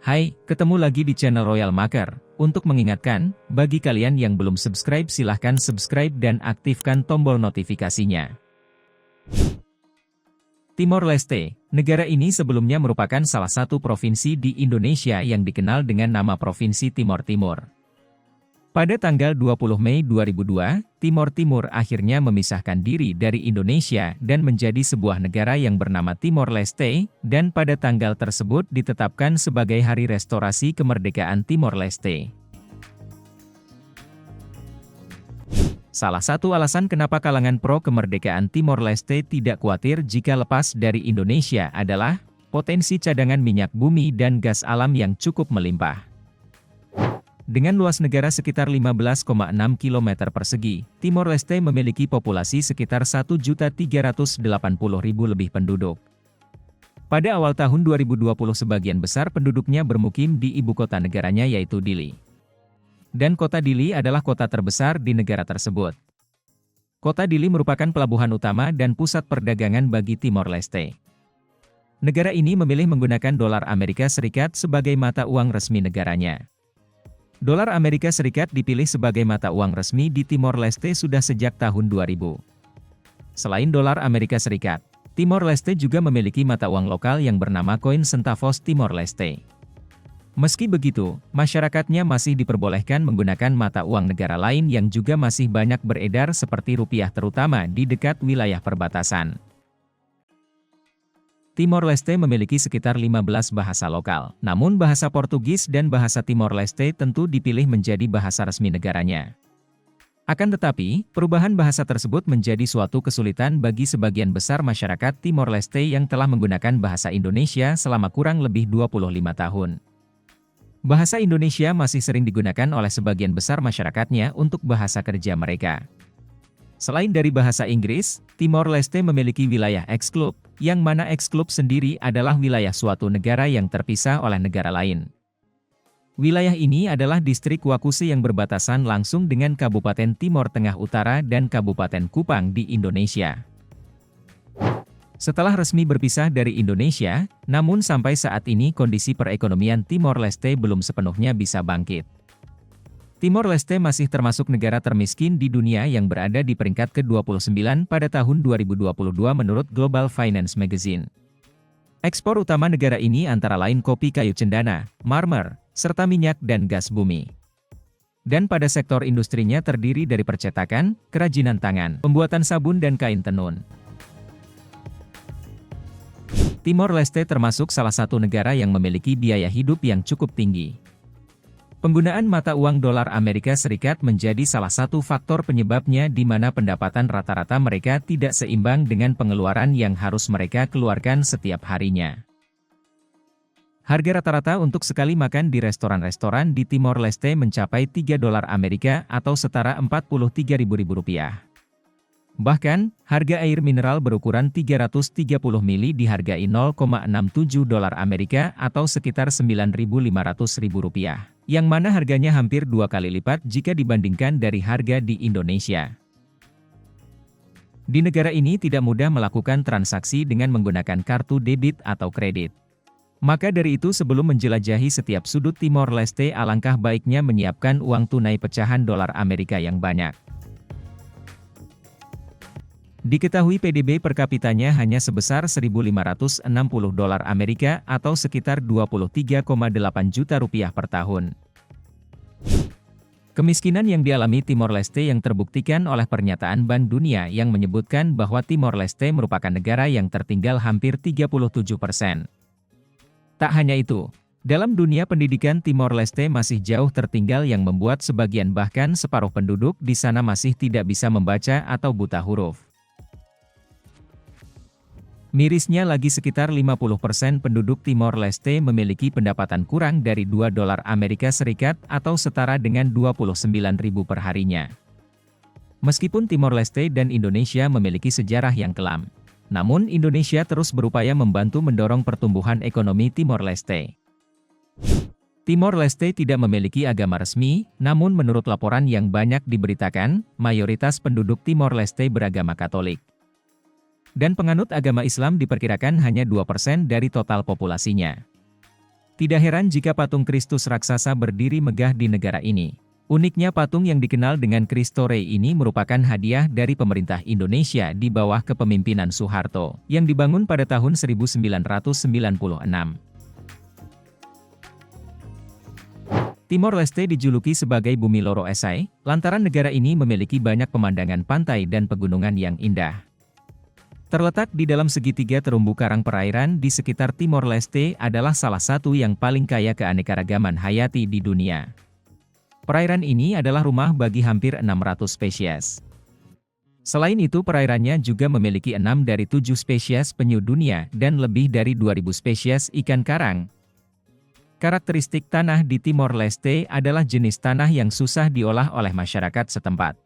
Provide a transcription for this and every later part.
Hai, ketemu lagi di channel Royal Maker. Untuk mengingatkan, bagi kalian yang belum subscribe silahkan subscribe dan aktifkan tombol notifikasinya. Timor Leste, negara ini sebelumnya merupakan salah satu provinsi di Indonesia yang dikenal dengan nama Provinsi Timor Timur. Pada tanggal 20 Mei 2002, Timor Timur akhirnya memisahkan diri dari Indonesia dan menjadi sebuah negara yang bernama Timor Leste, dan pada tanggal tersebut ditetapkan sebagai Hari Restorasi Kemerdekaan Timor Leste. Salah satu alasan kenapa kalangan pro kemerdekaan Timor Leste tidak khawatir jika lepas dari Indonesia adalah potensi cadangan minyak bumi dan gas alam yang cukup melimpah. Dengan luas negara sekitar 15,6 km persegi, Timor Leste memiliki populasi sekitar 1.380.000 lebih penduduk. Pada awal tahun 2020 sebagian besar penduduknya bermukim di ibu kota negaranya yaitu Dili. Dan kota Dili adalah kota terbesar di negara tersebut. Kota Dili merupakan pelabuhan utama dan pusat perdagangan bagi Timor Leste. Negara ini memilih menggunakan dolar Amerika Serikat sebagai mata uang resmi negaranya. Dolar Amerika Serikat dipilih sebagai mata uang resmi di Timor Leste sudah sejak tahun 2000. Selain dolar Amerika Serikat, Timor Leste juga memiliki mata uang lokal yang bernama koin Centavos Timor Leste. Meski begitu, masyarakatnya masih diperbolehkan menggunakan mata uang negara lain yang juga masih banyak beredar seperti rupiah terutama di dekat wilayah perbatasan. Timor Leste memiliki sekitar 15 bahasa lokal, namun bahasa Portugis dan bahasa Timor Leste tentu dipilih menjadi bahasa resmi negaranya. Akan tetapi, perubahan bahasa tersebut menjadi suatu kesulitan bagi sebagian besar masyarakat Timor Leste yang telah menggunakan bahasa Indonesia selama kurang lebih 25 tahun. Bahasa Indonesia masih sering digunakan oleh sebagian besar masyarakatnya untuk bahasa kerja mereka. Selain dari bahasa Inggris, Timor Leste memiliki wilayah eksklub, yang mana eksklub sendiri adalah wilayah suatu negara yang terpisah oleh negara lain. Wilayah ini adalah distrik Wakusi yang berbatasan langsung dengan Kabupaten Timor Tengah Utara dan Kabupaten Kupang di Indonesia. Setelah resmi berpisah dari Indonesia, namun sampai saat ini kondisi perekonomian Timor Leste belum sepenuhnya bisa bangkit. Timor Leste masih termasuk negara termiskin di dunia yang berada di peringkat ke-29 pada tahun 2022 menurut Global Finance Magazine. Ekspor utama negara ini antara lain kopi kayu cendana, marmer, serta minyak dan gas bumi. Dan pada sektor industrinya terdiri dari percetakan, kerajinan tangan, pembuatan sabun dan kain tenun. Timor Leste termasuk salah satu negara yang memiliki biaya hidup yang cukup tinggi. Penggunaan mata uang dolar Amerika Serikat menjadi salah satu faktor penyebabnya di mana pendapatan rata-rata mereka tidak seimbang dengan pengeluaran yang harus mereka keluarkan setiap harinya. Harga rata-rata untuk sekali makan di restoran-restoran di Timor Leste mencapai 3 dolar Amerika atau setara Rp43.000. Bahkan, harga air mineral berukuran 330 mili dihargai 0,67 dolar Amerika atau sekitar Rp9.500.000, yang mana harganya hampir 2 kali lipat jika dibandingkan dari harga di Indonesia. Di negara ini tidak mudah melakukan transaksi dengan menggunakan kartu debit atau kredit. Maka dari itu sebelum menjelajahi setiap sudut Timor Leste alangkah baiknya menyiapkan uang tunai pecahan dolar Amerika yang banyak. Diketahui PDB per kapitanya hanya sebesar 1.560 dolar Amerika atau sekitar 23,8 juta rupiah per tahun. Kemiskinan yang dialami Timor Leste yang terbuktikan oleh pernyataan Bank Dunia yang menyebutkan bahwa Timor Leste merupakan negara yang tertinggal hampir 37%. Tak hanya itu, dalam dunia pendidikan Timor Leste masih jauh tertinggal yang membuat sebagian bahkan separuh penduduk di sana masih tidak bisa membaca atau buta huruf. Mirisnya lagi sekitar 50% penduduk Timor Leste memiliki pendapatan kurang dari 2 dolar Amerika Serikat atau setara dengan 29.000 per harinya. Meskipun Timor Leste dan Indonesia memiliki sejarah yang kelam, namun Indonesia terus berupaya membantu mendorong pertumbuhan ekonomi Timor Leste. Timor Leste tidak memiliki agama resmi, namun menurut laporan yang banyak diberitakan, mayoritas penduduk Timor Leste beragama Katolik. Dan penganut agama Islam diperkirakan hanya 2% dari total populasinya. Tidak heran jika patung Kristus raksasa berdiri megah di negara ini. Uniknya patung yang dikenal dengan Cristo Rey ini merupakan hadiah dari pemerintah Indonesia di bawah kepemimpinan Soeharto, yang dibangun pada tahun 1996. Timor Leste dijuluki sebagai Bumi Loro Esai, lantaran negara ini memiliki banyak pemandangan pantai dan pegunungan yang indah. Terletak di dalam segitiga terumbu karang perairan di sekitar Timor Leste adalah salah satu yang paling kaya keanekaragaman hayati di dunia. Perairan ini adalah rumah bagi hampir 600 spesies. Selain itu perairannya juga memiliki 6 dari 7 spesies penyu dunia dan lebih dari 2000 spesies ikan karang. Karakteristik tanah di Timor Leste adalah jenis tanah yang susah diolah oleh masyarakat setempat.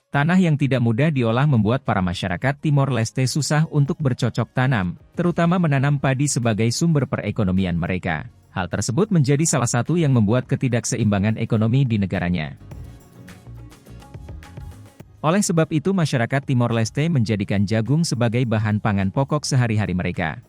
Tanah yang tidak mudah diolah membuat para masyarakat Timor Leste susah untuk bercocok tanam, terutama menanam padi sebagai sumber perekonomian mereka. Hal tersebut menjadi salah satu yang membuat ketidakseimbangan ekonomi di negaranya. Oleh sebab itu masyarakat Timor Leste menjadikan jagung sebagai bahan pangan pokok sehari-hari mereka.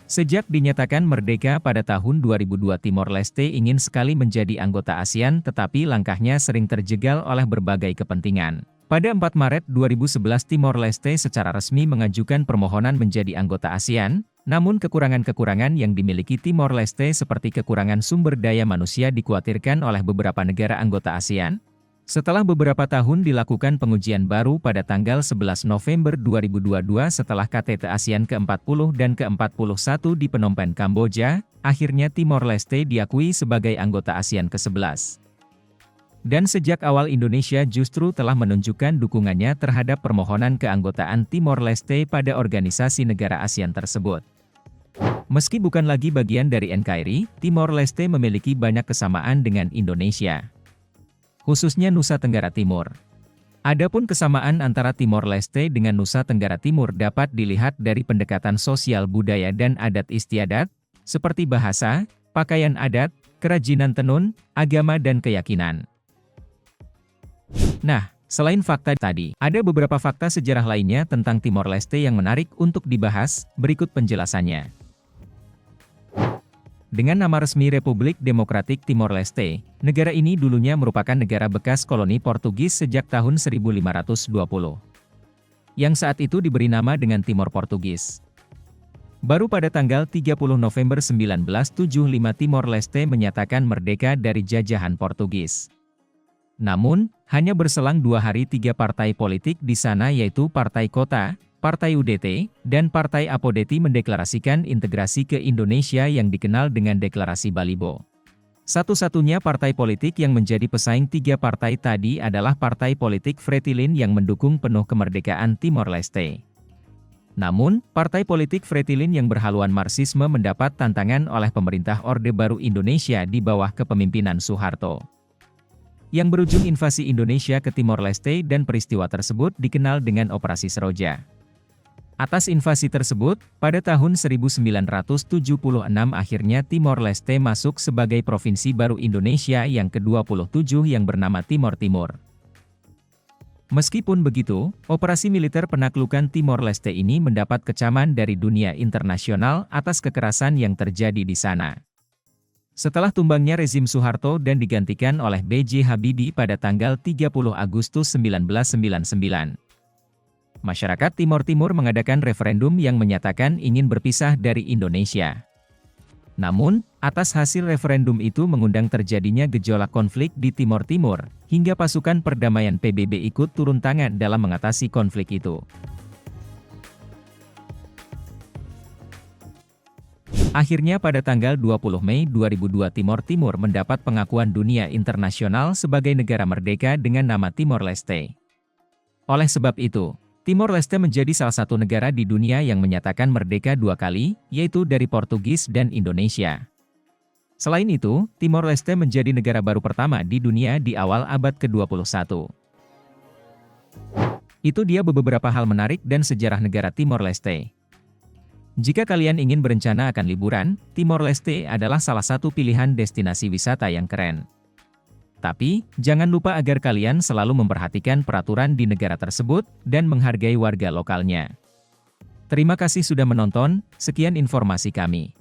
Sejak dinyatakan merdeka pada tahun 2002 Timor Leste ingin sekali menjadi anggota ASEAN tetapi langkahnya sering terjegal oleh berbagai kepentingan. Pada 4 Maret 2011 Timor Leste secara resmi mengajukan permohonan menjadi anggota ASEAN, namun kekurangan-kekurangan yang dimiliki Timor Leste seperti kekurangan sumber daya manusia dikhawatirkan oleh beberapa negara anggota ASEAN. Setelah beberapa tahun dilakukan pengujian baru pada tanggal 11 November 2022 setelah KTT ASEAN ke-40 dan ke-41 di Phnom Penh, Kamboja, akhirnya Timor Leste diakui sebagai anggota ASEAN ke-11. Dan sejak awal Indonesia justru telah menunjukkan dukungannya terhadap permohonan keanggotaan Timor Leste pada organisasi negara ASEAN tersebut. Meski bukan lagi bagian dari NKRI, Timor Leste memiliki banyak kesamaan dengan Indonesia, khususnya Nusa Tenggara Timur. Adapun kesamaan antara Timor Leste dengan Nusa Tenggara Timur dapat dilihat dari pendekatan sosial budaya dan adat istiadat, seperti bahasa, pakaian adat, kerajinan tenun, agama dan keyakinan. Nah, selain fakta tadi, ada beberapa fakta sejarah lainnya tentang Timor Leste yang menarik untuk dibahas, berikut penjelasannya. Dengan nama resmi Republik Demokratik Timor Leste, negara ini dulunya merupakan negara bekas koloni Portugis sejak tahun 1520. Yang saat itu diberi nama dengan Timor Portugis. Baru pada tanggal 30 November 1975 Timor Leste menyatakan merdeka dari jajahan Portugis. Namun, hanya berselang 2 hari 3 partai politik di sana yaitu Partai Kota, Partai UDT, dan Partai Apodeti mendeklarasikan integrasi ke Indonesia yang dikenal dengan Deklarasi Balibo. Satu-satunya partai politik yang menjadi pesaing 3 partai tadi adalah Partai Politik Fretilin yang mendukung penuh kemerdekaan Timor Leste. Namun, Partai Politik Fretilin yang berhaluan Marxisme mendapat tantangan oleh pemerintah Orde Baru Indonesia di bawah kepemimpinan Soeharto, yang berujung invasi Indonesia ke Timor Leste dan peristiwa tersebut dikenal dengan Operasi Seroja. Atas invasi tersebut, pada tahun 1976 akhirnya Timor Leste masuk sebagai provinsi baru Indonesia yang ke-27 yang bernama Timor Timur. Meskipun begitu, operasi militer penaklukan Timor Leste ini mendapat kecaman dari dunia internasional atas kekerasan yang terjadi di sana. Setelah tumbangnya rezim Soeharto dan digantikan oleh B.J. Habibie pada tanggal 30 Agustus 1999. Masyarakat Timor Timur mengadakan referendum yang menyatakan ingin berpisah dari Indonesia. Namun, atas hasil referendum itu mengundang terjadinya gejolak konflik di Timor Timur, hingga pasukan perdamaian PBB ikut turun tangan dalam mengatasi konflik itu. Akhirnya pada tanggal 20 Mei 2002 Timor Timur mendapat pengakuan dunia internasional sebagai negara merdeka dengan nama Timor Leste. Oleh sebab itu, Timor Leste menjadi salah satu negara di dunia yang menyatakan merdeka 2 kali, yaitu dari Portugis dan Indonesia. Selain itu, Timor Leste menjadi negara baru pertama di dunia di awal abad ke-21. Itu dia beberapa hal menarik dan sejarah negara Timor Leste. Jika kalian ingin berencana akan liburan, Timor Leste adalah salah satu pilihan destinasi wisata yang keren. Tapi, jangan lupa agar kalian selalu memperhatikan peraturan di negara tersebut dan menghargai warga lokalnya. Terima kasih sudah menonton, sekian informasi kami.